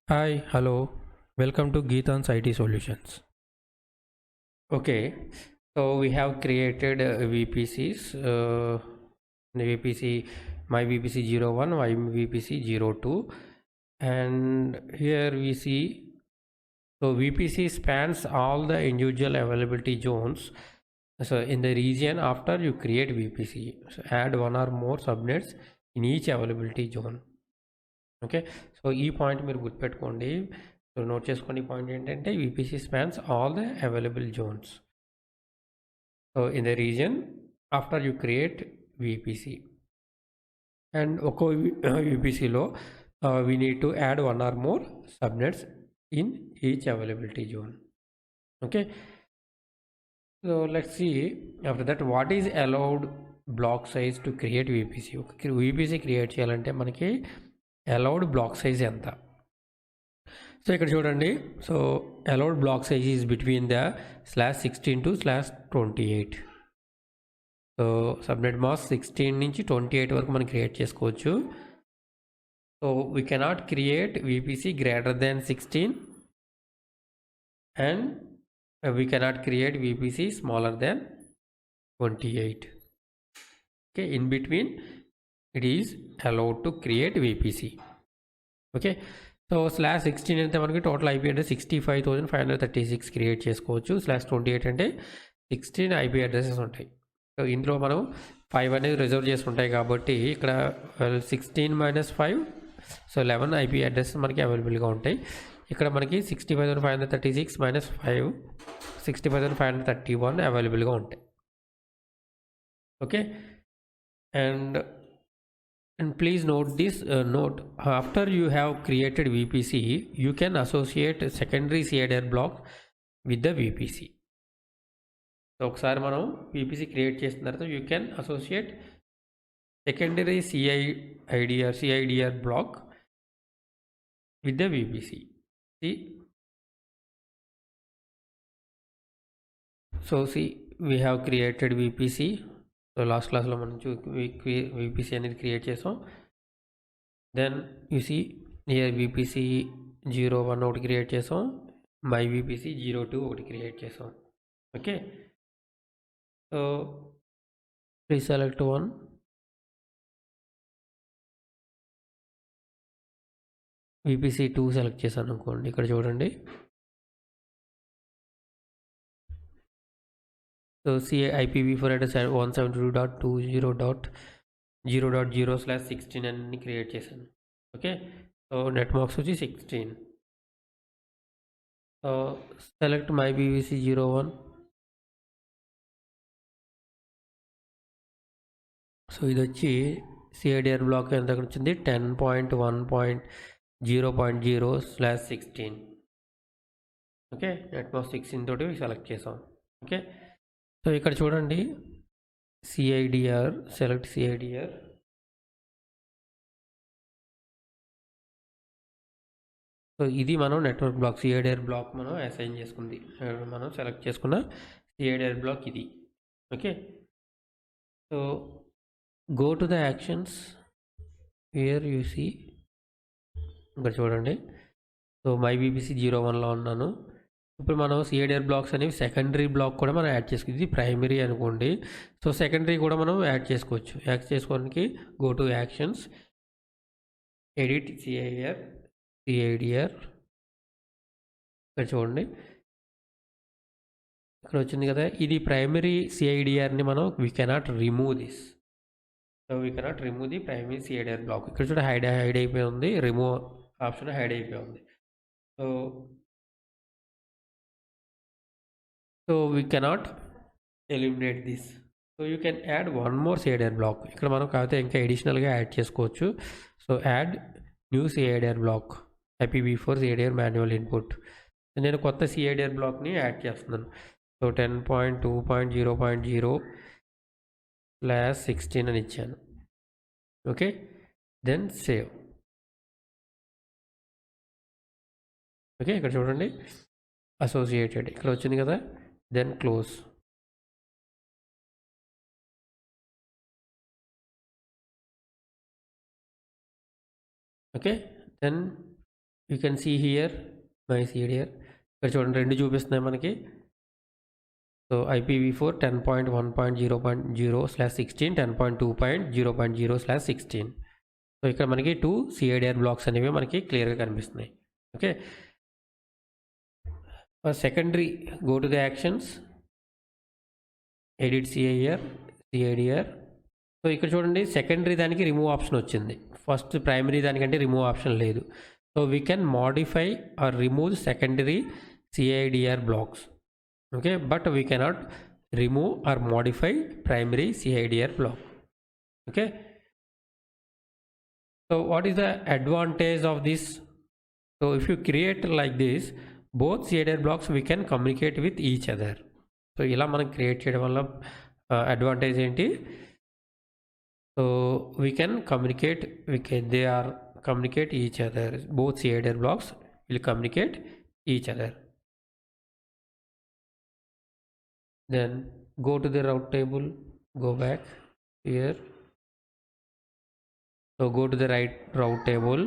Hi, hello. Welcome to Geethan's IT Solutions. Okay, so we have created VPCs, VPC, my VPC01, my VPC02, and here we see, so VPC spans all the individual availability zones. So in the region after you create VPC, so add one or more subnets in each availability zone. Okay so ఈ point మీరు గుర్తుపెట్టుకోండి. So note చేసుకోండి. ఈ point ఏంటంటే VPC spans all the available zones. So in the region after you create VPC and ఒక్కో విపిసిలో we need to add one or more subnets in each availability zone. Okay so let's see after that what is allowed block size to create VPC. VPC create చేయాలంటే మనకి allowed block size ఎంత. So ఇక్కడ చూడండి. So allowed block size is between the /16 to /28. So subnet mask 16 నుంచి 28 వరకు మనం create చేసుకోవచ్చు. So we cannot create VPC greater than 16 and we cannot create VPC smaller than 28. Okay, in between it is allowed to create VPC. Okay so /16 అంటే మనకి total IP address 65,536 create చేసుకోవచ్చు. /28 అంటే 16 IP addresses ఉంటాయి. So ఇందులో మనం 5 అనేది reserve చేసి ఉంటాయి కాబట్టి ఇక్కడ 16 - 5 సో 11 ఐపీ అడ్రస్ మనకి అవైలబుల్గా ఉంటాయి. ఇక్కడ మనకి 65,536 - 5 65,531 అవైలబుల్గా ఉంటాయి. Okay and please note this note, after you have created VPC you can associate secondary CIDR block with the VPC. So ఒకసారి మనం VPC క్రియేట్ చేసిన తర్వాత you can associate secondary CIDR block with the VPC. See, so see we have created VPC. So last క్లాస్లో మనం VPC అనేది create చేసాం. Then you see near VPC 01 ఒకటి create చేసాం, మై విపిసి 02 ఒకటి క్రియేట్ చేసాం. Okay so please select one. VPC 2 select చేశాను అనుకోండి. ఇక్కడ చూడండి. సో IPv4 అడ్రస్ 172.20.0.0/16 అని క్రియేట్ చేశాను. ఓకే సో నెట్ మార్క్స్ వచ్చి 16. So select my VPC01. So ఇది వచ్చి సిఐడిఆర్ బ్లాక్ ఎంత వచ్చింది 10.1.0.0/16. ఓకే నెట్ మార్క్స్ 16 తోటి సెలెక్ట్ చేసాం. ఓకే సో ఇక్కడ చూడండి సిఐడిఆర్, సెలెక్ట్ సిఐడిఆర్. సో ఇది మనం నెట్వర్క్ బ్లాక్ సిఐడిఆర్ బ్లాక్ మనం అసైన్ చేసుకుంది, మనం సెలెక్ట్ చేసుకున్న సిఐడిఆర్ బ్లాక్ ఇది. Okay so go to the actions here you see. ఇక్కడ చూడండి. సో మై విపిసి 01లో ఉన్నాను. ఇప్పుడు మనం సిఐడిఆర్ బ్లాక్స్ అనేవి సెకండరీ బ్లాక్ కూడా మనం యాడ్ చేసుకోవచ్చు. ఇది ప్రైమరీ అనుకోండి. సో సెకండరీ కూడా మనం యాడ్ చేసుకోవచ్చు. యాడ్ చేసుకోవడానికి go to actions, edit CIDR. ఇక్కడ చూడండి, ఇక్కడ వచ్చింది కదా, ఇది ప్రైమరీ సిఐడిఆర్ని మనం we cannot remove this. So we cannot remove the primary CIDR block. ఇక్కడ చూడ హైడ్ అయిపోయి ఉంది, రిమూవ్ ఆప్షన్ హైడ్ అయిపోయి ఉంది. So we cannot eliminate this. So you can add one more CIDR block. ఇక్కడ మనం కాకపోతే ఇంకా అడిషనల్గా యాడ్ చేసుకోవచ్చు. So add new CIDR block, IPv4 CIDR manual input. నేను కొత్త CIDR బ్లాక్ని యాడ్ చేస్తున్నాను. సో 10.2.0.0/16 అని ఇచ్చాను. Okay then save. ఓకే ఇక్కడ చూడండి అసోసియేటెడ్ ఇక్కడ వచ్చింది కదా, then close. Okay then you can see here my CADR. ఇక్కడ చూడండి రెండు చూపిస్తున్నాయి మనకి. So IPv4 10.1.0.0/16, 10.2.0.0/16. సో ఇక్కడ మనకి 2 CADR బ్లాక్స్ అనేవి మనకి క్లియర్గా కనిపిస్తున్నాయి. Okay, secondary go to the actions, edit CADR. So ఇక్కడ చూడండి సెకండరీ దానికి రిమూవ్ ఆప్షన్ వచ్చింది, ఫస్ట్ ప్రైమరీ దానికంటే రిమూవ్ ఆప్షన్ లేదు. So we can modify or remove secondary CADR blocks. Okay, but we cannot remove or modify primary CADR block. Okay, so what is the advantage of this? So if you create like this, both CADR blocks we can communicate with each other. So ila manam create cheyadam valla advantage enti, so we can communicate, they are communicate each other, both CADR blocks will communicate each other. Then go to the route table, go back here. So go to the right route table,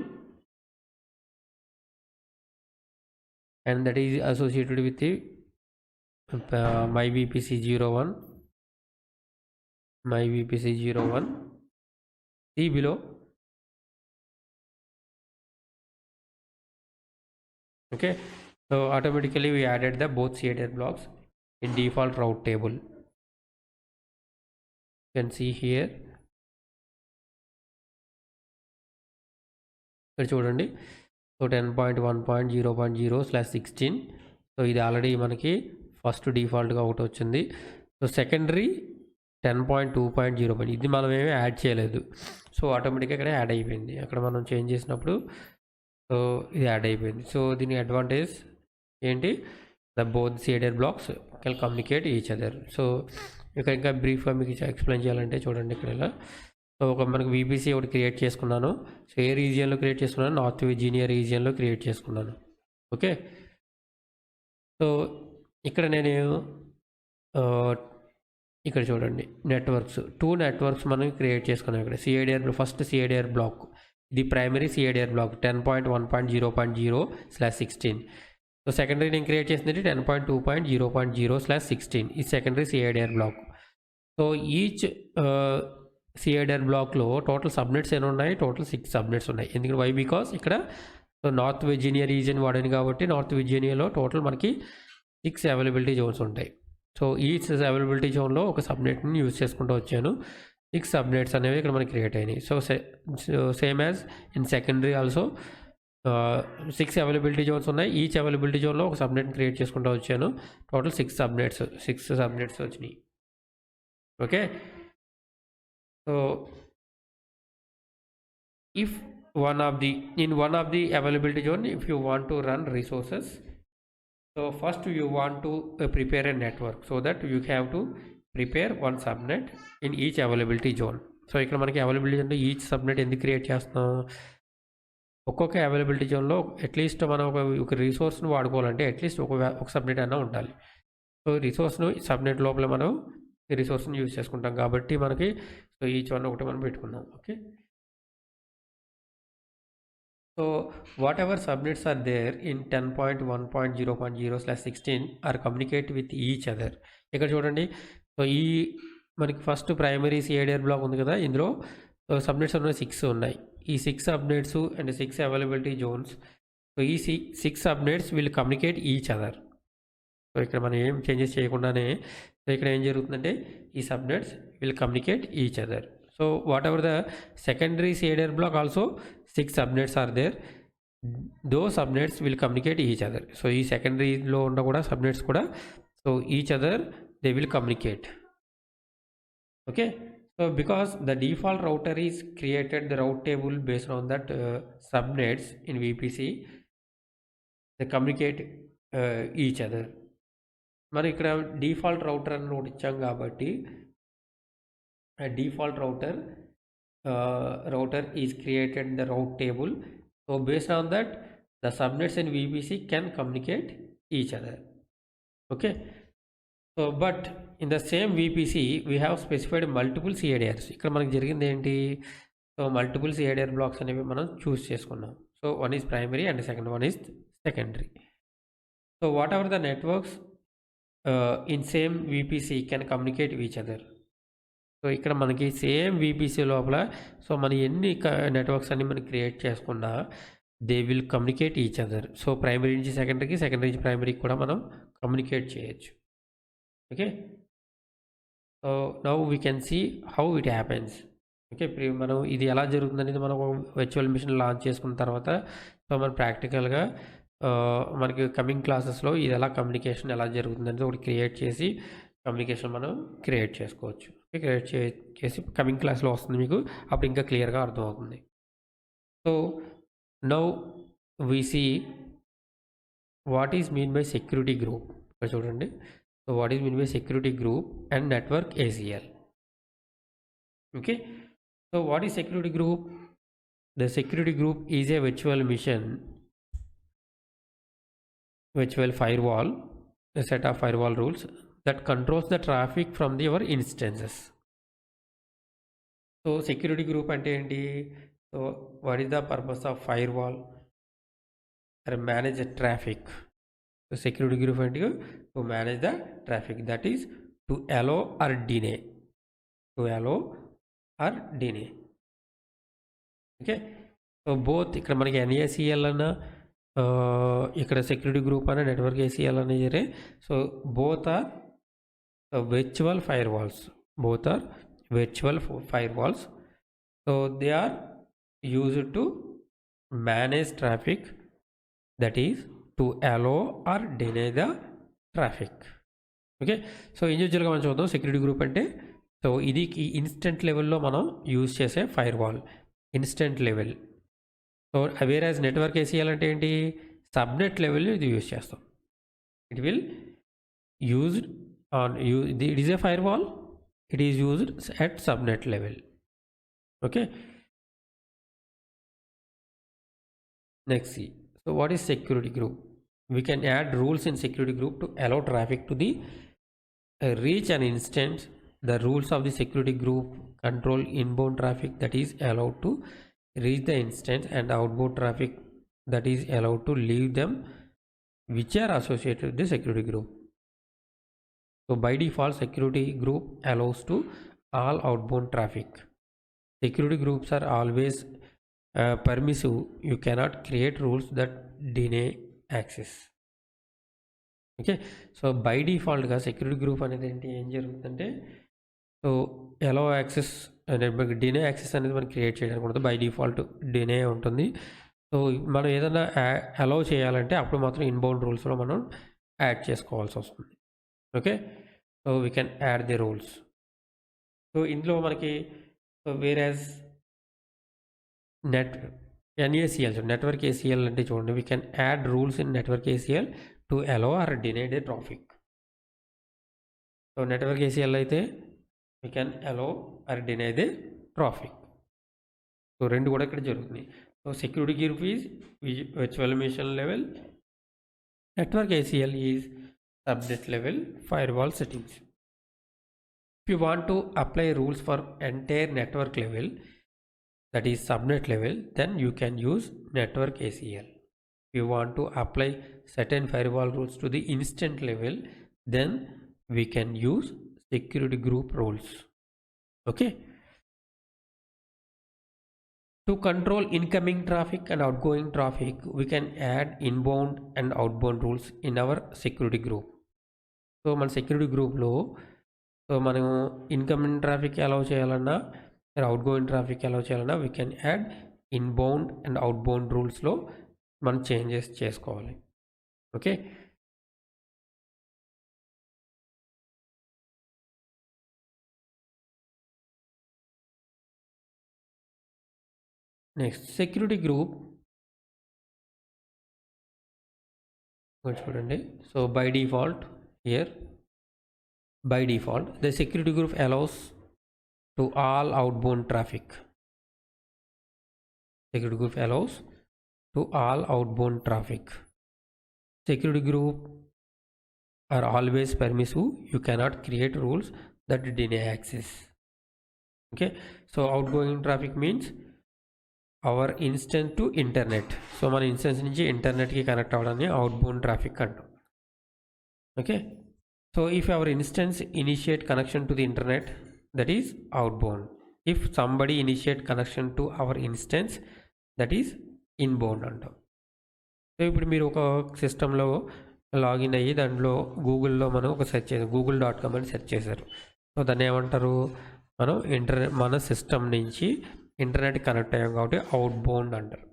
and that is associated with the my VPC01. See below. Okay, so automatically we added the both CADR blocks in default route table. You can see here. ఇక్కడ చూడండి, so 10.1.0.0/16. So ఇది already మనకి first డిఫాల్ట్గా ఒకటి వచ్చింది. So secondary 10.2.0, ఇది మనం ఏమీ యాడ్ చేయలేదు. సో ఆటోమేటిక్గా ఇక్కడ యాడ్ అయిపోయింది, అక్కడ మనం చేంజ్ చేసినప్పుడు సో ఇది యాడ్ అయిపోయింది. సో దీని అడ్వాంటేజ్ ఏంటి, the both CADR blocks can communicate each other. So ఇక్కడ ఇంకా బ్రీఫ్గా మీకు ఎక్స్ప్లెయిన్ చేయాలంటే చూడండి, ఇక్కడ ఇలా సో ఒక మనకు VPC ఒకటి క్రియేట్ చేసుకున్నాను. సో ఏ రీజియన్లో క్రియేట్ చేసుకున్నాను, నార్త్ విర్జీనియా రీజియన్లో క్రియేట్ చేసుకున్నాను. ఓకే, సో ఇక్కడ నేను ఇక్కడ చూడండి నెట్వర్క్స్, 2 నెట్వర్క్స్ మనం క్రియేట్ చేసుకున్నాం. ఇక్కడ CADR ఫస్ట్ CADR బ్లాక్, ఇది primary CADR block 10.1.0.0/16. So secondary నేను క్రియేట్ చేసింది 10.2.0.0/16, ఈ secondary CADR block. So each CADR బ్లాక్లో టోటల్ సబ్నెట్స్ ఎన్ని ఉన్నాయి, టోటల్ 6 సబ్నెట్స్ ఉన్నాయి. ఎందుకంటే వై, బికాస్ ఇక్కడ సో నార్త్ విర్జీనియా రీజియన్ వాడాను కాబట్టి నార్త్ విర్జీనియాలో టోటల్ మనకి 6 అవైలబిలిటీ జోన్స్ ఉంటాయి. సో ఈచ్ అవైలబిలిటీ జోన్లో ఒక సబ్నెట్ని యూజ్ చేసుకుంటూ వచ్చాను. 6 సబ్నెట్స్ అనేవి ఇక్కడ మనకి క్రియేట్ అయినాయి. So same as in secondary also 6 availability Jones ఉన్నాయి. ఈచ్ అవైలబిలిటీ జోన్లో ఒక సబ్నెట్ని క్రియేట్ చేసుకుంటూ వచ్చాను. టోటల్ 6 సబ్నెట్స్ వచ్చినాయి. Okay, so if one of the availability zone, if you want to run resources, so first you want to prepare a network, so that you have to prepare one subnet in each availability zone. So ఇక్కడ మనకి availability అంటే each subnet ఎందుకు create చేస్తున్నాం, ఒక్కొక్క availability జోన్లో at least మనం ఒక రిసోర్స్ను వాడుకోవాలంటే at least ఒక సబ్నెట్ అయినా ఉండాలి. సో రిసోర్స్ను సబ్నెట్ లోపల మనం ఈ రిసోర్స్ని యూజ్ చేసుకుంటాం కాబట్టి మనకి సో ఈచ్ వన్ ఒకటి మనం పెట్టుకున్నాం. Okay, so whatever subnets are there in 10.1.0.0/16 are communicate with each other. ఇక్కడ చూడండి, సో ఈ మనకి ఫస్ట్ ప్రైమరీ CADR బ్లాక్ ఉంది కదా, ఇందులో సబ్నెట్స్ ఉన్నాయి 6 ఉన్నాయి. ఈ 6 subnets and 6 availability Jones. So ఈ 6 subnets will communicate each other. So ఇక్కడ మనం ఏం చేంజెస్ చేయకుండానే సో ఇక్కడ ఏం జరుగుతుందంటే ఈ subnets will communicate each other. So whatever the secondary CADR block also 6 subnets are there, those subnets will communicate each other. So ఈ సెకండరీలో ఉన్న కూడా సబ్నెట్స్ కూడా so each other they will communicate. Okay, so because the default router is created the route table based on that subnets in VPC, they communicate each other. మరి ఇక్కడ default router అని ఒకటి ఇచ్చాం కాబట్టి default router is created the rate table. So based on that the subnets in VPC can communicate each other. Okay, so but in the same VPC we have specified multiple CADRs. ఇక్కడ మనకి జరిగింది ఏంటి, so multiple CADR blocks అనేవి మనం చూస్ చేసుకున్నాం. So one is primary and the second one is secondary. So whatever the networks in same VPC can communicate with each other. So ఇక్కడ మనకి same VPC లోపల సో మనం ఎన్ని నెట్వర్క్స్ అన్ని మనం క్రియేట్ చేసుకున్నా they will communicate each other. So primary నుంచి సెకండరీకి, సెకండరీ నుంచి ప్రైమరీకి కూడా మనం కమ్యూనికేట్ చేయొచ్చు. Okay, so now we can see how it happens. Okay, మనం ఇది ఎలా జరుగుతుంది అనేది మనం వర్చువల్ మిషన్ లాంచ్ చేసుకున్న తర్వాత సో మనం ప్రాక్టికల్గా మనకి కమింగ్ క్లాసెస్లో ఇది ఎలా కమ్యూనికేషన్ ఎలా జరుగుతుంది అనేది ఒకటి క్రియేట్ చేసి కమ్యూనికేషన్ మనం క్రియేట్ చేసుకోవచ్చు. క్రియేట్ చేసి కమింగ్ క్లాస్లో వస్తుంది మీకు, అప్పుడు ఇంకా క్లియర్గా అర్థమవుతుంది. So now we see what is mean by security group. ఇక్కడ చూడండి, so what is mean by security group and network ACL. Okay, so what is security group? The security group is a virtual firewall, a set of firewall rules that controls the traffic from your instances. So security group ante enti? So what is the purpose of firewall? To manage the traffic. So security group ante to manage the traffic, that is to allow or deny. To allow or deny. Okay, so both ikkada manaki NACL ana ikkada security group ana network ACL ana jere. So both are virtual firewalls. Both are virtual firewalls. So they are used to manage traffic, that is to allow or deny the traffic. Okay, so ఇండివిజువల్గా మనం చూద్దాం security group అంటే. So ఇది instance లెవెల్లో మనం use చేసే firewall, instance level. So whereas network ACL అంటే ఏంటి? సబ్నెట్ లెవెల్లో ఇది యూజ్ చేస్తాం. It will used on it is a firewall, it is used at subnet level. Okay, next see, so what is security group? We can add rules in security group to allow traffic to the reach an instance. The rules of the security group control inbound traffic that is allowed to reach the instance and outbound traffic that is allowed to leave them, which are associated with the security group. So by default security group allows to all outbound traffic. Security groups are always permissive. You cannot create rules that deny access. Okay, so by default గా security group అనేది ఏంటి ఏం జరుగుతుందంటే so అలో access అనేది డినే access అనేది మనం create చేయడానికి ఉంటుంది. బై డిఫాల్ట్ డినే ఉంటుంది. సో మనం ఏదైనా అలో చేయాలంటే అప్పుడు మాత్రం ఇన్బౌండ్ రూల్స్లో మనం యాడ్ చేసుకోవాల్సి వస్తుంది. Okay, so we can add the rules. So ఇందులో మనకి వేరేజ్ NACL నెట్వర్క్ ACL అంటే చూడండి, we can add rules in network ACL to allow or deny the traffic. So network ACL అయితే we can allow or deny the traffic. So రెండు కూడా ఇక్కడ జరుగుతున్నాయి. So security group is virtual machine level, network ACL is subnet level firewall settings. If you want to apply rules for entire network level, that is subnet level, then you can use network ACL. If you want to apply certain firewall rules to the instant level, then we can use security group rules. Okay, to control incoming traffic and outgoing traffic, we can add inbound and outbound rules in our security group. So మన security గ్రూప్లో so మనం incoming traffic allow చేయాలన్నా outgoing traffic allow చేయాలన్నా we can add inbound and outbound రూల్స్లో మనం changes చేసుకోవాలి. Okay, next security group చూడండి. So by default here, by default the security group allows to all outbound traffic. Security group allows to all outbound traffic. Security group are always permissive. You cannot create rules that deny access. Okay, so outgoing traffic means our instance to internet. So మన instance నుంచి ఇంటర్నెట్కి connect అవ్వడాన్ని outbound traffic అంటాం. Okay, so if our instance initiate connection to the internet, that is outbound. If somebody initiate connection to our instance, that is inbound అంటాం. So ఇప్పుడు మీరు ఒక సిస్టంలో login అయ్యి దాంట్లో గూగుల్లో మనం ఒక సెర్చ్ చేసాం, google.com అని సెర్చ్ చేశారు. సో దాన్ని ఏమంటారు, మనం మన సిస్టమ్ నుంచి ఇంటర్నెట్ కనెక్ట్ అయ్యాం కాబట్టి అవుట్బౌండ్ అంటారు.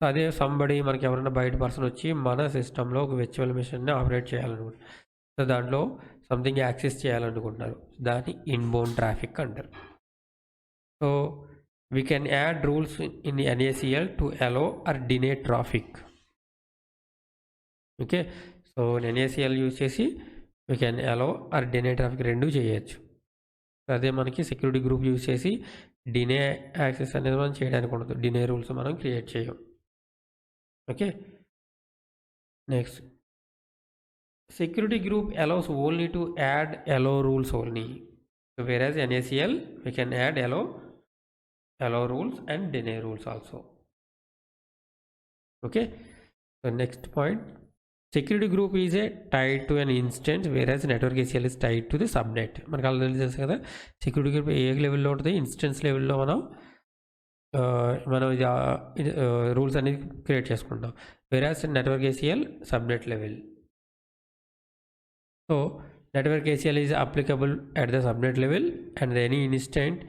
అదే సంబడి మనకి ఎవరైనా బయట పర్సన్ వచ్చి మన సిస్టంలో ఒక వర్చువల్ మెషిన్ని ఆపరేట్ చేయాలనుకుంటున్నారు, సో దాంట్లో సంథింగ్ యాక్సెస్ చేయాలనుకుంటున్నారు, దాన్ని ఇన్బౌండ్ ట్రాఫిక్ అంటారు. So we can add rules in the NACL to allow or deny traffic. Okay, so NACL use చేసి we can allow or deny traffic రెండు చేయొచ్చు. అదే మనకి సెక్యూరిటీ గ్రూప్ యూజ్ చేసి డినే యాక్సెస్ అనేది మనం చేయడానికి ఉండదు, డినే రూల్స్ మనం క్రియేట్ చేయం. Okay, next security group allows only to add allow rules only. So whereas NACL we can add allow rules and deny rules also. Okay, so next point, security group is tied to an instance, whereas network ACL is tied to the subnet. మనకు already తెలుసు కదా, security group A లెవెల్లో ఉంటుంది, instance లెవెల్లో మనం rules అనేది create చేసుకుంటాం, whereas network ACL subnet level. So network ACL is applicable at the subnet level, and any instant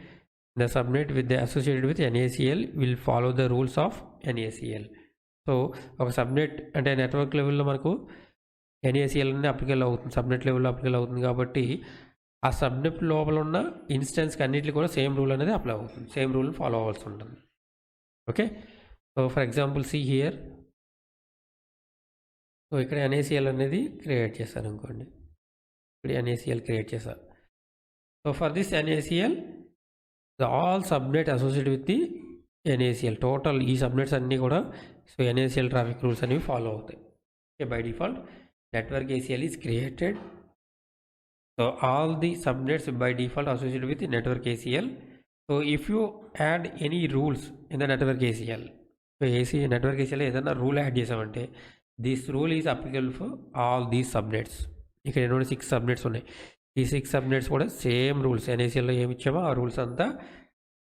the subnet with the associated with NACL will follow the rules of NACL. So ఒక subnet అంటే network లెవెల్లో మనకు NACL అనేది అప్లికల్ అవుతుంది, subnet లెవెల్లో అప్లికల్ అవుతుంది కాబట్టి ఆ సబ్నెట్ లోపల ఉన్న ఇన్స్టెన్స్కి అన్నింటికి కూడా సేమ్ రూల్ అనేది అప్లై అవుతుంది, సేమ్ రూల్ని ఫాలో అవ్వాల్సి ఉంటుంది. Okay, so for example see here, so ఇక్కడ NACL అనేది క్రియేట్ చేశాను అనుకోండి, ఇక్కడ NACL క్రియేట్ చేశాను. So for this NACL all subnet associated with the NACL, total ఈ సబ్నెట్స్ అన్నీ కూడా సో NACL ట్రాఫిక్ రూల్స్ అనేవి ఫాలో అవుతాయి. Okay, by default network ACL is created, so all the subnets by default associated with the network ACL. So if you add any rules in the network ACL, so network ACL ఏదైనా rule add చేసామంటే this rule is applicable for all these subnets. ఇక్కడ ఎన్నో 6 subnets ఉన్నాయి, ఈ 6 subnets కూడా same rules NACLలో ఏమి ఇచ్చామో ఆ రూల్స్ అంతా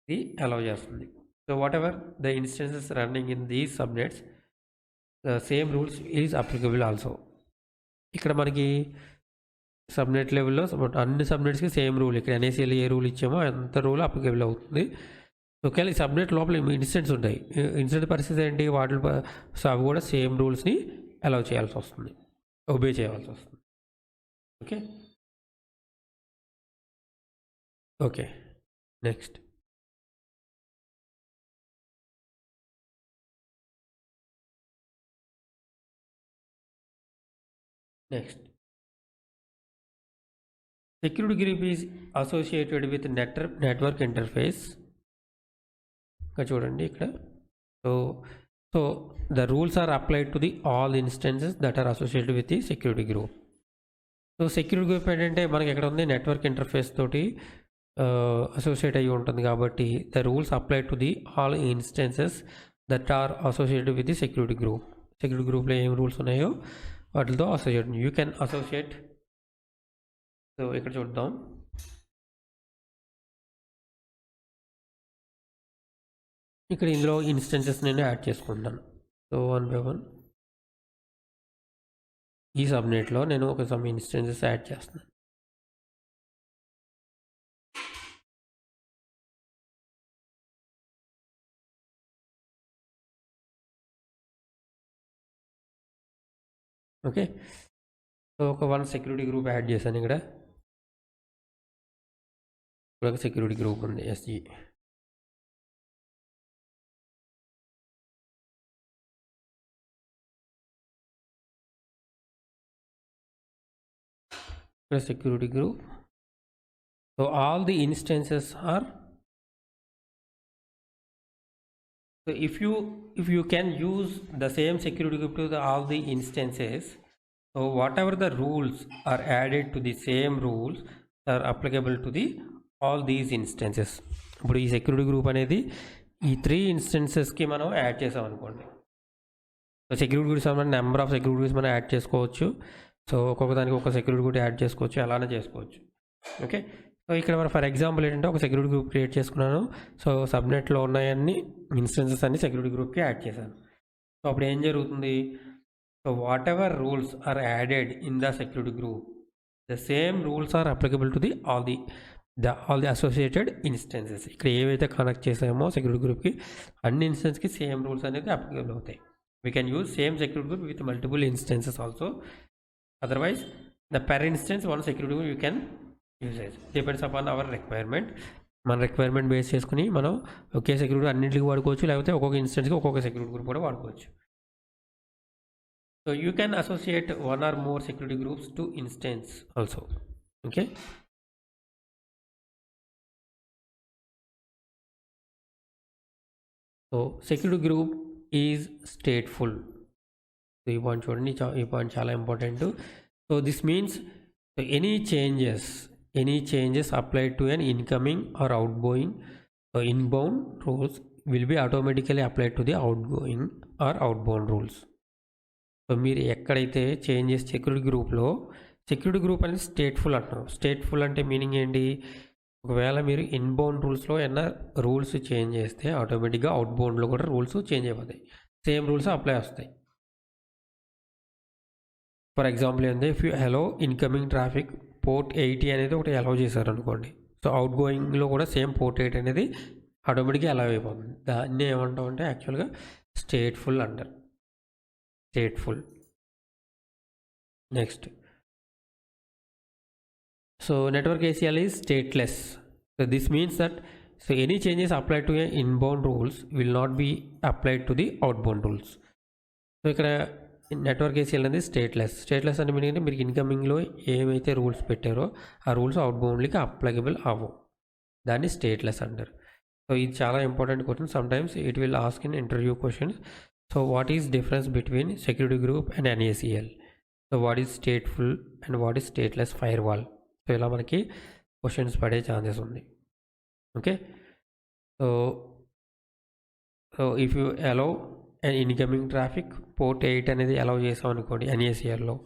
ఇది అలౌ చేస్తుంది. So whatever the instances running in these subnets, same rules is applicable also. ఇక్కడ మనకి సబ్నెట్ లెవెల్లో అన్ని సబ్నెట్స్కి సేమ్ రూల్, ఇక్కడ NACL ఏ రూల్ ఇచ్చామో అంత రూల్ అప్లికబుల్ అవుతుంది. ఒకవేళ ఈ సబ్నెట్ లోపల ఇన్స్టెన్స్ ఉంటాయి, ఇన్స్టెంట్ పరిస్థితి ఏంటి, వాటి సో అవి కూడా సేమ్ రూల్స్ని అలౌ చేయాల్సి వస్తుంది, ఒబే చేయాల్సి వస్తుంది. Okay okay next security group is associated with network interface. ఇక్కడ చూడండి ఇక్కడ, so the rules are applied to the all instances that are associated with the security group. So security group ఏంటంటే మనకి ఎక్కడ ఉంది, నెట్వర్క్ ఇంటర్ఫేస్ తోటి associate అయ్యి ఉంటుంది కాబట్టి the rules apply to the all instances that are associated with the security group. Security గ్రూప్లో ఏం రూల్స్ ఉన్నాయో వాటితో associate, you can associate. So ఇక్కడ చూద్దాం, ఇక్కడ ఇందులో ఇన్స్టెన్సెస్ నేను యాడ్ చేసుకుంటాను. సో 1 by 1 ఈ సబ్నెట్లో నేను ఒక సమ్ ఇన్స్టెన్సెస్ యాడ్ చేస్తున్నాను. ఓకే, సో ఒక 1 సెక్యూరిటీ గ్రూప్ యాడ్ చేశాను. ఇక్కడ ఒక సెక్యూరిటీ గ్రూప్ ఉంది SG. security group, so all the instances are, so if you can use the same security group to all the instances, so whatever the rules are added to the same rules are applicable to the all these instances. ఇప్పుడు ఈ security group అనేది ఈ 3 ఇన్స్టెన్సెస్కి మనం add చేసాం అనుకోండి. So security groups మనం number of security groups మనం add చేసుకోవచ్చు. సో ఒక్కొక్క దానికి ఒక సెక్యూరిటీ గ్రూప్ యాడ్ చేసుకోవచ్చు, అలానే చేసుకోవచ్చు. ఓకే, సో ఇక్కడ మనం ఫర్ ఎగ్జాంపుల్ ఏంటంటే ఒక సెక్యూరిటీ గ్రూప్ క్రియేట్ చేసుకున్నాను. సో సబ్నెట్లో ఉన్నాయన్ని ఇన్స్టెన్సెస్ అన్ని సెక్యూరిటీ గ్రూప్కి యాడ్ చేశాను. సో అప్పుడు ఏం జరుగుతుంది? So whatever rules are added in the security group, the same rules are applicable to the all the associated instances. ఇక్కడ ఏవైతే కనెక్ట్ చేసామో సెక్యూరిటీ గ్రూప్కి అన్ని ఇన్స్టెన్స్కి సేమ్ రూల్స్ అనేది అప్లికబుల్ అవుతాయి. We can use same security group with multiple instances also. Otherwise, the per instance one security group you can use it. Depends upon our requirement. మన requirement base చేసుకుని మనం ఒకే security అన్నింటికి వాడుకోవచ్చు, లేకపోతే ఒక్కొక్క ఇన్స్టెన్స్కి ఒక్కొక్క సెక్యూరిటీ గ్రూప్ కూడా వాడుకోవచ్చు. So you can associate one or more security groups to instance also. Okay, so security group is stateful. So ఈ పాయింట్ చూడండి, ఈ పాయింట్ చాలా important. So this means any changes applied to an incoming or outgoing inbound rules will be automatically applied to the outgoing or outbound rules. So మీరు ఎక్కడైతే changes security group అనేది stateful అంటున్నాం. Stateful అంటే meaning ఏంటి? ఒకవేళ మీరు inbound రూల్స్లో ఏమన్నా rules change చేస్తే ఆటోమేటిక్గా అవుట్బౌండ్లో కూడా రూల్స్ చేంజ్ అయిపోతాయి, సేమ్ రూల్స్ అప్లై వస్తాయి. ఫర్ ఎగ్జాంపుల్ ఏంటంటే if you allow incoming traffic port 80 అనేది ఒకటి అలౌ చేశారు అనుకోండి. సో అవుట్ గోయింగ్లో కూడా సేమ్ పోర్ట్ 8 అనేది ఆటోమేటిక్గా అలౌ అయిపోతుంది. దాన్ని ఏమంటాం అంటే యాక్చువల్గా స్టేట్ఫుల్ అంటారు. Stateful. Next, so network ACL is stateless. So this means that any changes applied to a inbound rules will not be applied to the outbound rules. So ఇక్కడ network ACL అనేది stateless అంటే meaning మీరు ఇన్కమింగ్లో ఏమైతే rules పెట్టారో ఆ rules అవుట్బౌండ్లీకి applicable అవ్వవు, దాన్ని stateless అంటారు. సో ఇది చాలా important question. Sometimes it will ask in interview questions. So what is difference between security group and NACL? So what is stateful and what is stateless firewall? So ఇలా మనకి questions పడే chances ఉంది. Okay, so if you allow and incoming traffic port 8 అనేది allow చేసాం అనుకోండి NACLలో,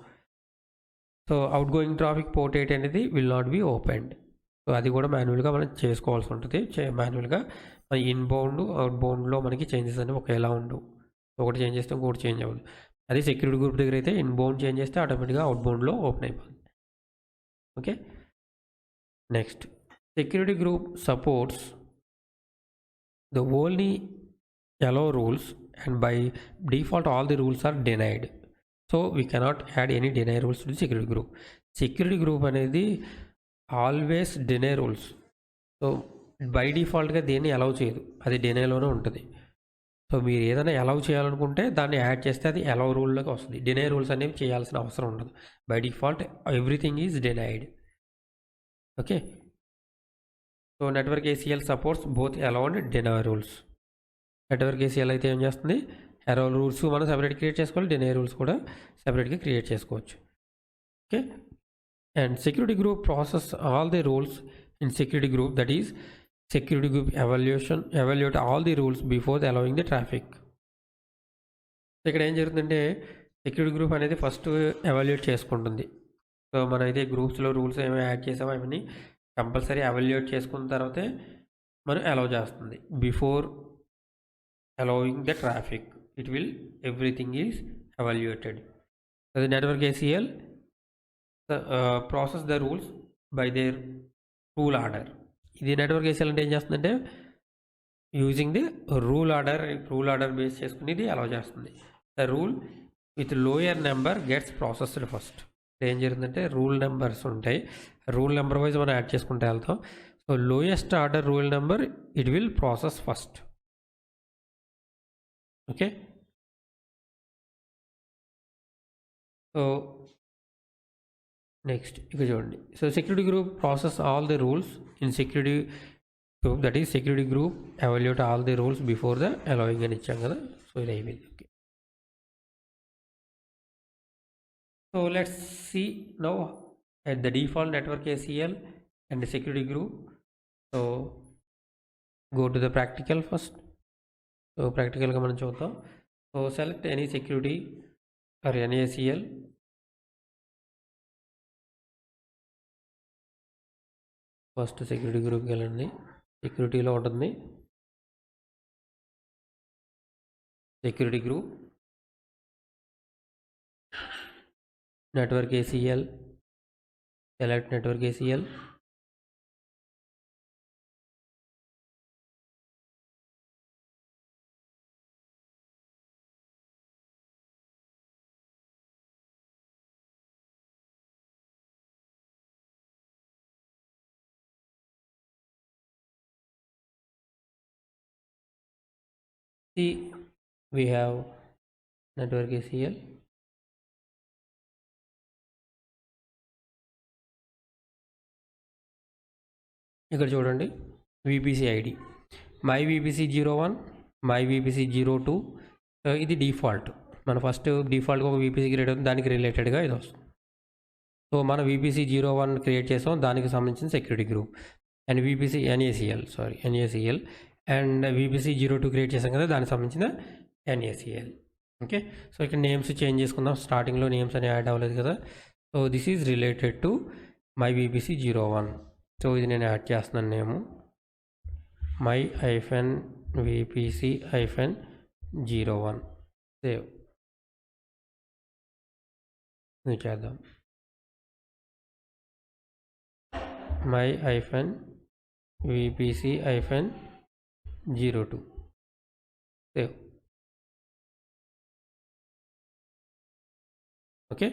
so outgoing traffic port 8 అనేది will not be opened. సో అది కూడా మాన్యువల్గా మనం చేసుకోవాల్సి ఉంటుంది. మాన్యువల్గా మన ఇన్బౌండ్ అవుట్బౌండ్లో మనకి చేంజెస్ అనేవి ఒకేలా ఉండవు. ఒకటి చేంజ్ చేస్తే ఇంకోటి చేంజ్ అవ్వదు. అది సెక్యూరిటీ గ్రూప్ దగ్గర అయితే ఇన్బౌండ్ చేంజ్ చేస్తే ఆటోమేటిక్గా అవుట్బౌండ్లో ఓపెన్ అయిపోతుంది. Okay, next, security group supports the only allow rules and by default all the rules are denied. So we cannot add any deny rules to the security group. Security group అనేది always deny rules. So by డిఫాల్ట్గా దేన్ని allow చేయదు, అది డినైలోనే ఉంటుంది. So మీరు ఏదైనా allow చేయాలనుకుంటే దాన్ని యాడ్ చేస్తే అది అలౌ రూల్లోకి వస్తుంది. డినై రూల్స్ అనేవి చేయాల్సిన అవసరం ఉండదు. By default everything is denied. Okay, so network ACL supports both allow and deny rules. Network ACL అయితే ఏం చేస్తుంది, అలౌ రూల్స్ మనం సెపరేట్ క్రియేట్ చేసుకోవాలి, డినై రూల్స్ కూడా సెపరేట్గా క్రియేట్ చేసుకోవచ్చు. Okay, and security group process all the rules in security group, that is security group evaluate all the rules before allowing the traffic. ఇక్కడ ఏం జరుగుతుందంటే సెక్యూరిటీ గ్రూప్ అనేది first evaluate చేసుకుంటుంది. So మనమైతే గ్రూప్స్లో రూల్స్ ఏమైనా యాడ్ చేసామో అవన్నీ కంపల్సరీ ఎవాల్యుయేట్ చేసుకున్న తర్వాతే మనం అలౌ చేస్తుంది. Before allowing the traffic it will everything is evaluated. So the network ACL process the rules by their rule order. ఇది నెట్వర్క్ ACL అంటే ఏం చేస్తుందంటే using the rule order base చేసుకుని ఇది అలౌ చేస్తుంది. The rule with lower number gets processed first. ఏం జరుగుతుందంటే rule numbers ఉంటాయి, రూల్ నెంబర్ వైజ్ మనం యాడ్ చేసుకుంటే వెళ్తాం. So lowest order rule number it will process first. Okay, so next ఇక్కడ చూడండి. So security group process all the rules in security group, that is security group evaluate all the rules before the allowing అని ఇచ్చాం కదా. So ఇది అయిపోయింది. Okay, so let's see now at the default network ACL and the security group. So go to the practical first. So ప్రాక్టికల్గా మనం చూద్దాం. So select any security or NACL. First security గ్రూప్కి వెళ్ళండి. సెక్యూరిటీలో ఉంటుంది security group, network ACL, select network ACL. See, we have network ACL. ఇక్కడ చూడండి VPC ID my VPC01, my VPC02. ఇది డిఫాల్ట్. మన ఫస్ట్ డిఫాల్ట్గా ఒక VPC క్రియేట్ అవుతుంది, దానికి రిలేటెడ్గా ఇది వస్తుంది. సో మనం VPC01 క్రియేట్ చేసాం, దానికి సంబంధించిన security group. And NACL and VPC02 create చేసాం కదా, దానికి సంబంధించిన NACL. ఓకే, సో ఇక్కడ నేమ్స్ చేంజ్ చేసుకుందాం. స్టార్టింగ్లో నేమ్స్ అని యాడ్ అవ్వలేదు కదా. So this is related to my VPC01. So ఇది నేను యాడ్ చేస్తున్నాను నేము my-VPC-01. సేవ్ ఇది చేద్దాం. my-VPC-02 save. Okay,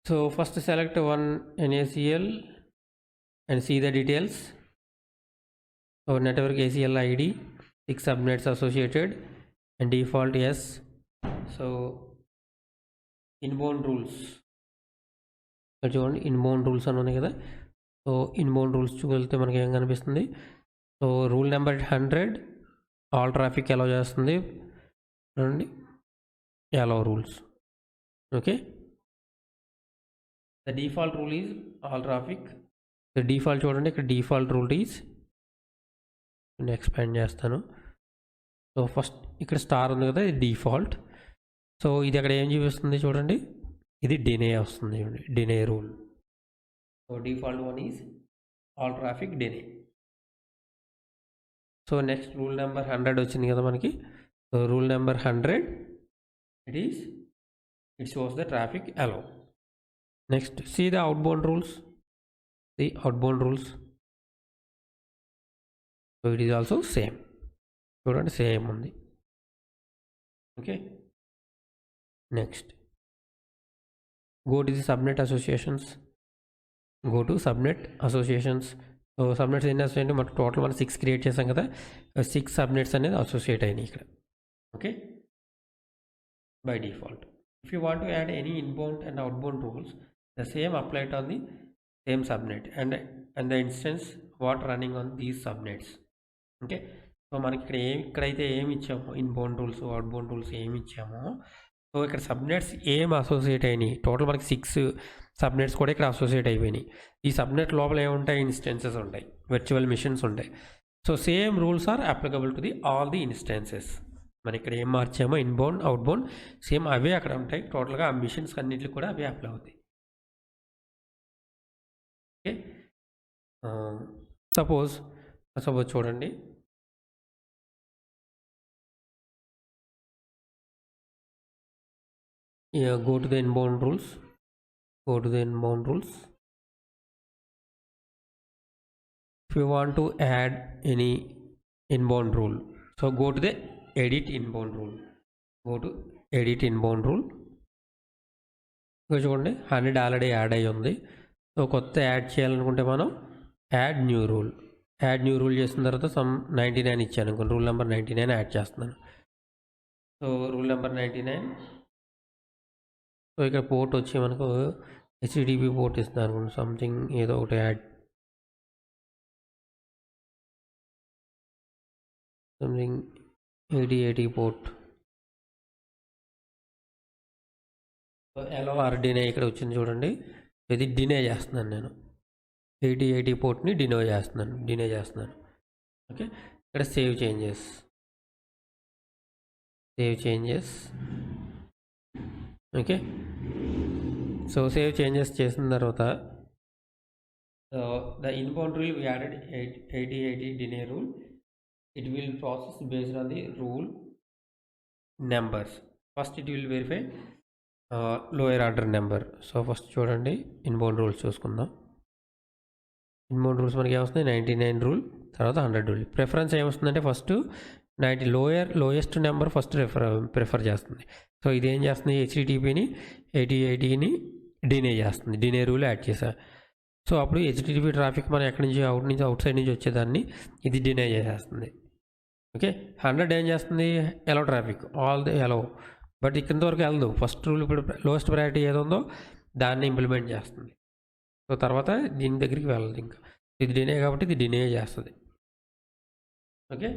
so first select one NACL and see the details. So network ACL ID, 6 subnets associated and default yes. So inbound rules, చూడండి inbound rules అని ఉన్నాయి కదా. So inbound rules చూస్తే మనకి ఏం కనిపిస్తుంది. So rule number 100 all traffic allow చేస్తుంది. చూడండి allow rules. Okay, the default rule is all traffic. the default చూడండి ఇక్కడ default rule is, నేను ఎక్స్పాండ్ చేస్తాను. సో ఫస్ట్ ఇక్కడ స్టార్ ఉంది కదా, ఇది డిఫాల్ట్. సో ఇది అక్కడ ఏం చూపిస్తుంది చూడండి, ఇది డినే వస్తుంది, deny rule. So default one is all traffic deny. So next rule number 100 వచ్చింది కదా మనకి. So rule number 100 it shows the traffic allow. Next, see the outbound rules. So it is also same. చూడండి same ఉంది. Okay, next go to the subnet associations. So subnets ఎన్ని associate, మనకు total మనం 6 create చేసాం కదా, 6 subnets అనేది associate అయినాయి ఇక్కడ. Okay, by default. If you want to add any inbound and outbound rules, the same applied on the same subnet and the instance what running on these subnets. Okay, so మనకి ఇక్కడైతే ఏమి ఇచ్చామో inbound rules, outbound rules ఏమి ఇచ్చామో, so ఇక్కడ subnets ఏం associate అయినాయి, total మనకి 6 సబ్నెట్స్ కూడా ఇక్కడ అసోసియేట్ అయిపోయినాయి. ఈ సబ్నెట్ లోపల ఏముంటాయి, ఇన్స్టెన్సెస్ ఉంటాయి, వర్చువల్ మిషన్స్ ఉంటాయి. So same rules are applicable to the all the instances. మరి ఇక్కడ ఏం మార్చామో ఇన్బౌండ్ అవుట్బౌండ్ సేమ్ అవే అక్కడ ఉంటాయి. టోటల్గా ఆ మిషన్స్ అన్నింటికి కూడా అవే అప్లై అవుతాయి. ఓకే, సపోజ్ చూడండి, go to the inbound rules. If you want to add any inbound rule, so go to the edit inbound rule. చూడండి 100 ఆల్రెడీ యాడ్ అయ్యి ఉంది. సో కొత్త యాడ్ చేయాలనుకుంటే మనం యాడ్ న్యూ రూల్ చేసిన తర్వాత సమ్ 99 ఇచ్చాను అనుకోండి, రూల్ నెంబర్ 99 యాడ్ చేస్తున్నాను. So rule number 99. సో ఇక్కడ పోర్ట్ వచ్చి మనకు HTTP పోర్ట్ ఇస్తుంది అనుకోండి, సంథింగ్ ఏదో ఒకటి యాడ్, సంథింగ్ 8080 పోర్ట్. సో ఎలా డినే ఇక్కడ వచ్చింది చూడండి, ఇది డినే చేస్తున్నాను నేను, 8080 పోర్ట్ని డినే చేస్తున్నాను. ఓకే, ఇక్కడ save changes okay. So save changes చేసిన తర్వాత the inbound rule we added 80 deny rule. It will process based on the rule numbers. First it will verify lower order number. So first చూడండి inbound rules చూసుకుందాం. inbound rules మనకి ఏమొస్తుంది 99 rule, తర్వాత 100 rule. Preference ఏమొస్తుందంటే first 90 lowest number first prefer చేస్తుంది. So ఇది ఏం చేస్తుంది, హెచ్టిటిపిని 80ని డినే చేస్తుంది. డినే రూల్ యాడ్ చేసా. సో అప్పుడు హెచ్టిటిపి ట్రాఫిక్ మనం ఎక్కడి నుంచి అవుట్ సైడ్ నుంచి వచ్చేదాన్ని ఇది డినే చేసేస్తుంది. ఓకే, 100 ఏం చేస్తుంది, allow traffic all the allow, but ఇక్కడి వరకు వెళ్దు. ఫస్ట్ రూల్ ఇప్పుడు లోయెస్ట్ ప్రయారిటీ ఏదో ఉందో దాన్ని ఇంప్లిమెంట్ చేస్తుంది. సో తర్వాత దీని దగ్గరికి వెళ్ళదు, ఇంకా ఇది డినే కాబట్టి ఇది డినే చేస్తుంది. Okay,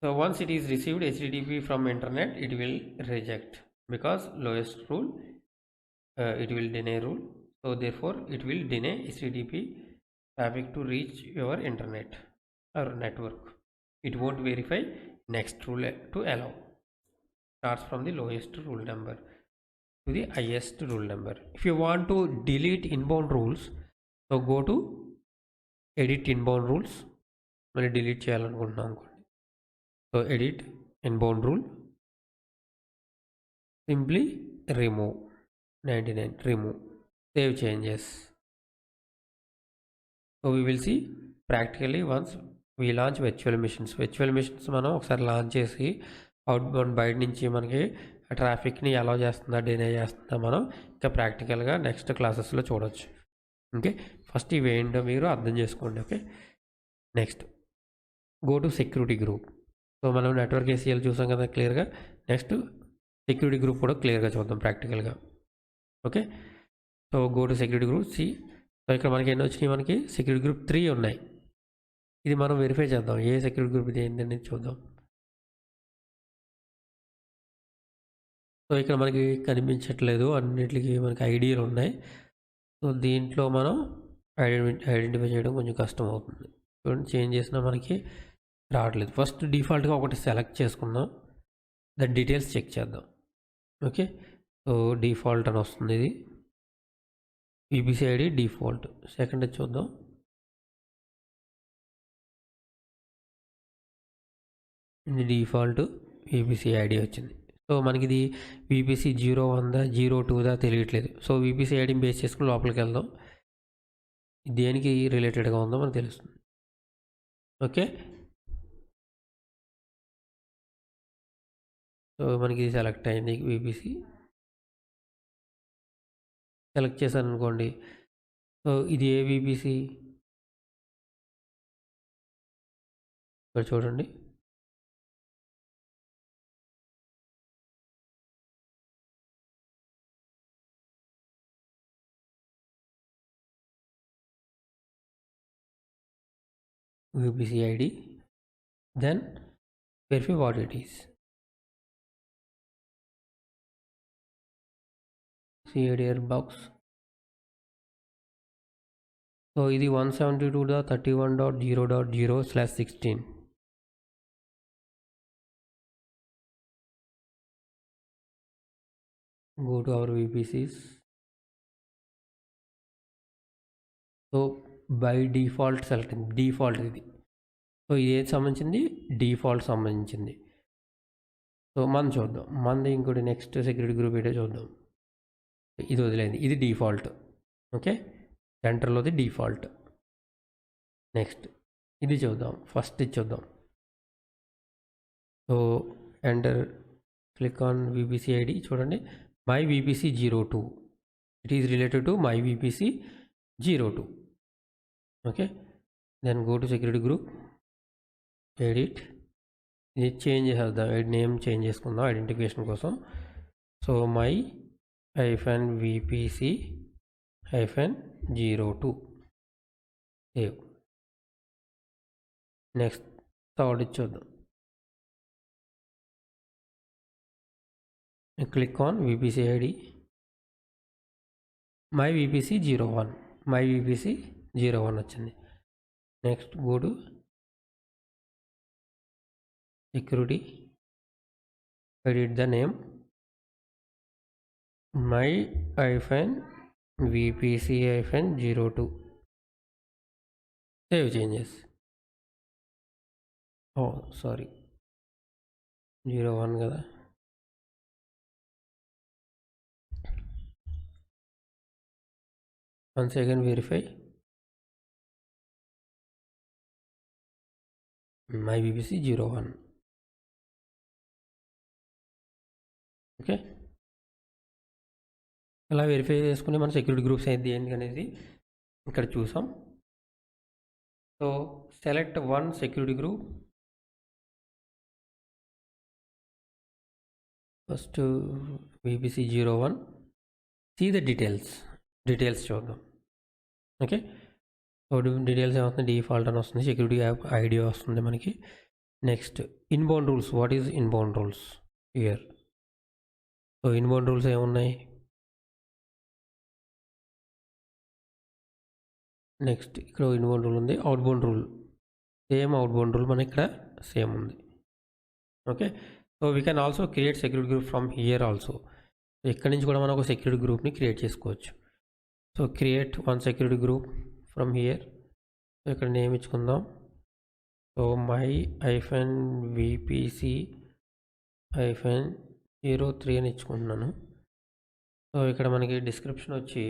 so once it is received HTTP from internet, it will reject because lowest rule, it will deny rule. So therefore it will deny HTTP traffic to reach your internet or network. It won't verify next rule to allow. Starts from the lowest rule number to the highest rule number. If you want to delete inbound rules, so go to edit inbound rules. మనం delete చేయాలనుకుంటున్నాం అనుకోండి. So edit inbound rule, simply remove 99, remove, save changes. So we will see practically once we launch virtual machines మనం ఒకసారి launch చేసి outbound బయట నుంచి మనకి ట్రాఫిక్ని allow చేస్తుందా డినే చేస్తుందా మనం ఇంకా ప్రాక్టికల్గా నెక్స్ట్ క్లాసెస్లో చూడవచ్చు. ఓకే, ఫస్ట్ ఇవి ఏంటో మీరు అర్థం చేసుకోండి. Okay, next go to security group. So మనం నెట్వర్క్ ఏసీఎల్ చూసాం కదా క్లియర్గా. నెక్స్ట్ సెక్యూరిటీ గ్రూప్ కూడా క్లియర్గా చూద్దాం ప్రాక్టికల్గా. Okay, so go to security group. So ఇక్కడ మనకి ఎన్ని వచ్చినాయి, మనకి సెక్యూరిటీ గ్రూప్ 3 ఉన్నాయి. ఇది మనం వెరిఫై చేద్దాం, ఏ సెక్యూరిటీ గ్రూప్ ఇది ఏంటనేది చూద్దాం. సో ఇక్కడ మనకి కనిపించట్లేదు, అన్నిటికీ మనకి ఐడియాలు ఉన్నాయి. సో దీంట్లో మనం ఐడెంటిఫై చేయడం కొంచెం కష్టం అవుతుంది. చూడండి, చేంజ్ చేసినా మనకి రావట్లేదు. ఫస్ట్ డిఫాల్ట్గా ఒకటి సెలెక్ట్ చేసుకుందాం, దాని డీటెయిల్స్ చెక్ చేద్దాం. ఓకే, సో డిఫాల్ట్ అని వస్తుంది, ఇది విపిసి ఐడి డిఫాల్ట్. సెకండ్ చూద్దాం, ఇది డిఫాల్ట్ విపిసి ఐడి వచ్చింది. సో మనకి ఇది విపిసి 01 02 తెలియట్లేదు. సో విపిసి ఐడిని బేస్ చేసుకుని లోపలికి వెళ్దాం, దేనికి రిలేటెడ్గా ఉందో మనకు తెలుస్తుంది. ఓకే, సో మనకి సెలెక్ట్ అయింది విపిసి, సెలెక్ట్ చేశాను అనుకోండి. సో ఇది ఏ విపిసి ఇక్కడ చూడండి, VPC ID, then verify what it is. CADR box. So ఇది 172.31.0.0/16. go to our VPCs. So by default select default ఇది. సో ఇది ఏది సంబంధించింది, డిఫాల్ట్ సంబంధించింది. సో మనం చూద్దాం, మనది ఇంకోటి నెక్స్ట్ సెక్యూరిటీ గ్రూప్ ఏదో చూద్దాం. ఇది వదిలేదు, ఇది డిఫాల్ట్. ఓకే, సెంటర్లోది డిఫాల్ట్. నెక్స్ట్ ఇది చూద్దాం, ఫస్ట్ ఇది చూద్దాం. So enter, click on VPC ID. చూడండి, my VPC 02, it is related to my VPC 02. Okay, then go to security group, edit, ఇది చేంజ్ చేసేద్దాం, నేమ్ చేంజ్ చేసుకుందాం ఐడెంటిఫికేషన్ కోసం. So my -VPC-02 save. Next third ఇచ్చేద్దాం, click on VPC ID, my VPC 01, my VPC 01 వచ్చింది. Next go to security, edit the name my-vpc-02, save changes. Oh sorry, 01 కదా. once again verify my-vpc-01. Okay, అలా verify చేసుకుని మన security groups ఏంటి అనేది ఇక్కడ చూసాం. So select one security group. First VPC01, see the details చూద్దాం. ఓకే, సో డీటెయిల్స్ ఏమవుతుంది, డిఫాల్ట్ అని వస్తుంది, సెక్యూరిటీ యాప్ ఐడి వస్తుంది మనకి. Next inbound rules, what is inbound rules here. So inbound rules ఏమున్నాయి, నెక్స్ట్ ఇక్కడ ఇన్బౌండ్ రూల్ ఉంది, outbound rule same, outbound rule మనకి ఇక్కడ సేమ్ ఉంది. Okay, so we can also create security group from here also. ఇక్కడ నుంచి కూడా మనం ఒక సెక్యూరిటీ గ్రూప్ని క్రియేట్ చేసుకోవచ్చు. So create one security group from here. So ఇక్కడ నేమ్ ఇచ్చుకుందాం. సో my-vpc-03 అని ఇచ్చుకుంటున్నాను. సో ఇక్కడ మనకి డిస్క్రిప్షన్ వచ్చి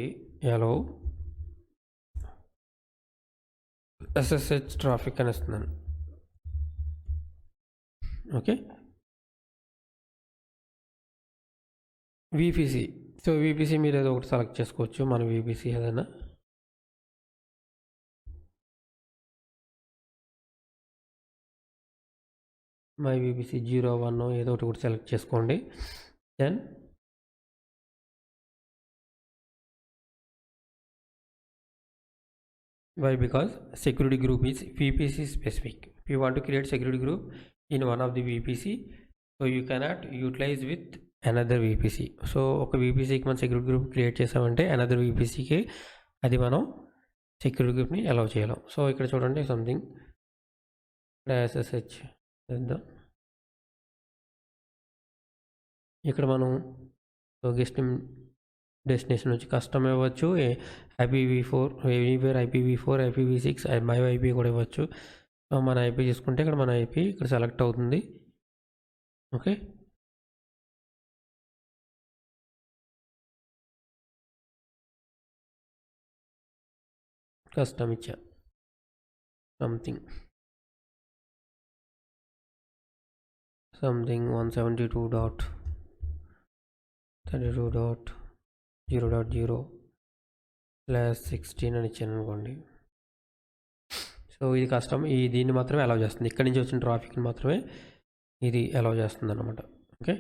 allow SSH ట్రాఫిక్ అని ఇస్తున్నాను. Okay, VPC. సో VPC మీరు ఏదో ఒకటి సెలెక్ట్ చేసుకోవచ్చు, మన VPC ఏదైనా. my-vpc-01 ఏదో ఒకటి కూడా సెలెక్ట్ చేసుకోండి. Then why, because security group is VPC specific. If you want to create security group in one of the VPC, so you cannot utilize with another VPC. So ఒక VPCకి మనం security group create చేసామంటే another VPCకి అది మనం security గ్రూప్ని allow చేయలేం. So ఇక్కడ చూడండి something SSH చేద్దాం. ఇక్కడ మనం గెస్ట్ డెస్టినేషన్ వచ్చి కస్టమ్ ఇవ్వచ్చు, IPv4 anywhere, IPv4, IPv6, MyIP కూడా ఇవ్వచ్చు. సో మన IP తీసుకుంటే ఇక్కడ మన IP ఇక్కడ సెలెక్ట్ అవుతుంది. ఓకే, కస్టమ్ ఇచ్చా సంథింగ్ 172.32.0.0/16 అని ఇచ్చాను అనుకోండి. సో ఇది కస్టమ్, దీన్ని మాత్రమే అలౌ చేస్తుంది, ఇక్కడి నుంచి వచ్చిన ట్రాఫిక్ని మాత్రమే ఇది అలౌ చేస్తుంది అన్నమాట. Okay,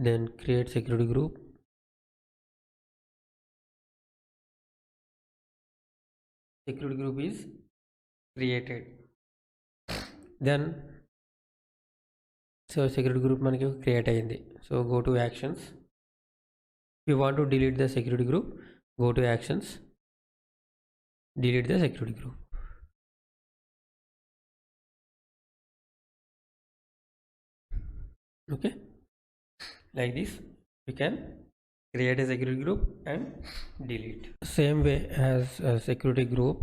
then create security group. Security group is created. Then so security group మనకి క్రియేట్ అయ్యింది. So go to actions. If you want to delete the security group, go to actions, delete the security group. Okay, like this we can create a security group and delete. Same way as a security group,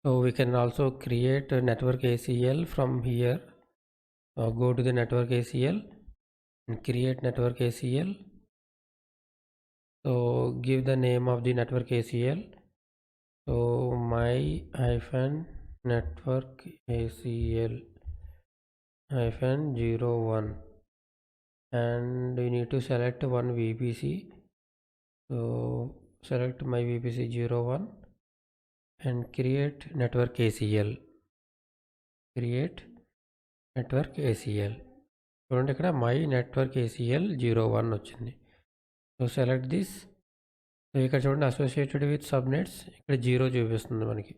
so we can also create a network ACL from here. Go to the network ACL and create network ACL. So give the name of the network ACL. So my-network ACL-01, and you need to select one VPC. So select my VPC-01 and create network ACL. చూడండి ఇక్కడ my network ACL-01 వచ్చింది. So select this. So ఇక్కడ చూడండి associated with subnets ఇక్కడ 0 చూపిస్తుంది మనకి.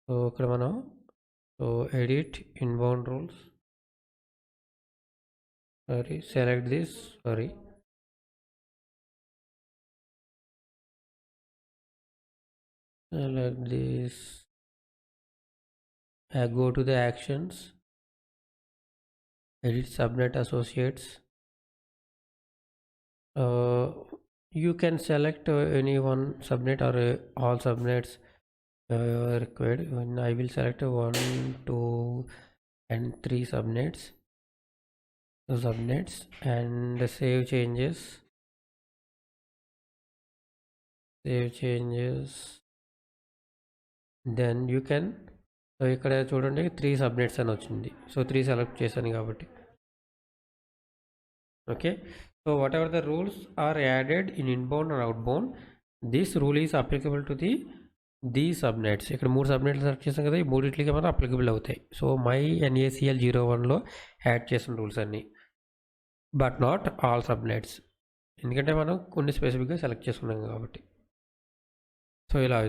So ఇక్కడ మనం edit inbound rules, select this, select this, go to the actions, edit subnet associates. You can select any one subnet or all subnets required. And I will select 1, 2 and 3 subnets and save changes. Then you can, so ఇక్కడ చూడండి 3 subnets అని వచ్చింది. So 3 select చేశాను కాబట్టి. Okay, so whatever the rules are added in inbound or outbound, this rule is applicable to these subnets. ఇక్కడ 3 subnets select చేసాం కదా, ఈ మూడిట్లకి మనం అప్లికబుల్ అవుతాయి. సో మై NACL01లో యాడ్ చేసిన రూల్స్ అన్నీ, బట్ నాట్ ఆల్ సబ్నెట్స్, ఎందుకంటే మనం కొన్ని స్పెసిఫిక్గా సెలెక్ట్ చేసుకున్నాం కాబట్టి. సో ఇలా,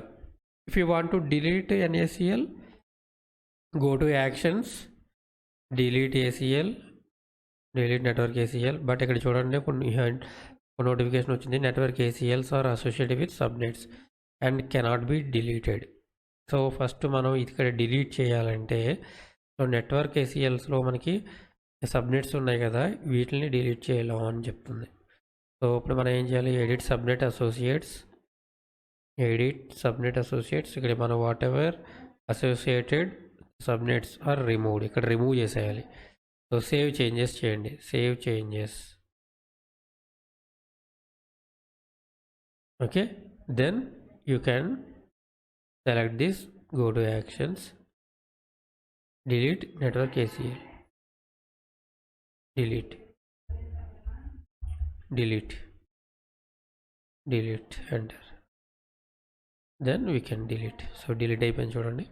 if you want to delete NACL, go to actions, delete ACL, delete network ACL. But ఇక్కడ చూడండి కొన్ని నోటిఫికేషన్ వచ్చింది, network ACLs are associated with subnets and cannot be deleted. So first మనం ఇక్కడ డిలీట్ చేయాలంటే, సో నెట్వర్క్ ACLస్లో మనకి subnets ఉన్నాయి కదా, వీటిని డిలీట్ చేయాలి అని చెప్తుంది. సో ఇప్పుడు మనం ఏం చేయాలి, ఎడిట్ సబ్నెట్ అసోసియేట్స్, ఇక్కడ మనం whatever associated subnets are removed, ఇక్కడ రిమూవ్ చేసేయాలి. సో సేవ్ చేంజెస్ చేయండి, save changes. Okay, then you can select this, go to actions, delete network ACL, delete, enter. Then we can delete. So delete అయిపోయింది చూడండి.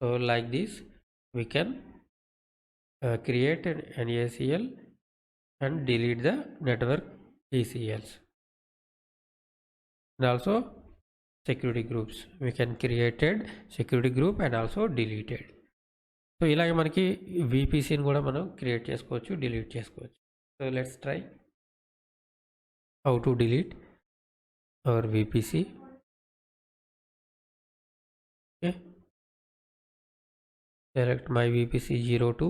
So like this we can create an NACL and delete the network ACLs, and also security groups. We can created security group and also deleted. So ఇలాగే మనకి VPCని కూడా మనం create చేసుకోవచ్చు, delete చేసుకోవచ్చు. So let's try how to delete our VPC. Okay, select my VPC02,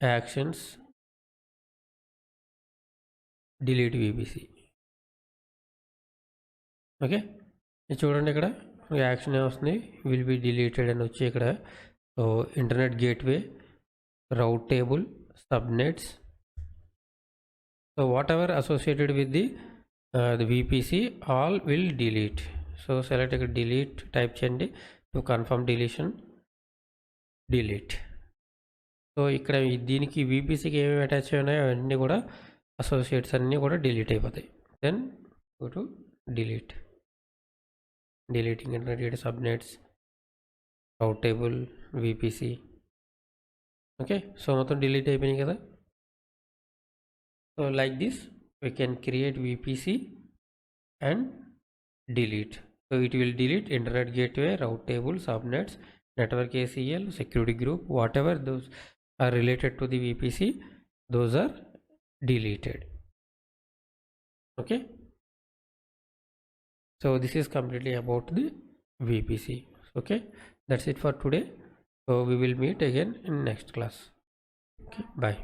actions, delete VPC. Okay, చూడండి ఇక్కడ action ఏమొస్తుంది, will be deleted అని వచ్చి ఇక్కడ. So internet gateway, rate table, subnets, so whatever associated with the VPC all will delete. So select delete, type చేయండి to confirm deletion, delete. So ఇక్కడ దీనికి VPCకి ఏమేమి అటాచ్ ఉన్నాయో అవన్నీ కూడా అసోసియేట్స్ అన్నీ కూడా డిలీట్ అయిపోతాయి. Then go to deleting internet subnets, route table, VPC. Okay, so మొత్తం డిలీట్ అయిపోయినాయి కదా. So like this we can create VPC and delete. So it will delete internet gateway, route table, subnets, network ACL, security group, whatever those are related to the VPC, those are deleted. Okay, so this is completely about the VPC. Okay, that's it for today. So we will meet again in next class. Okay, bye.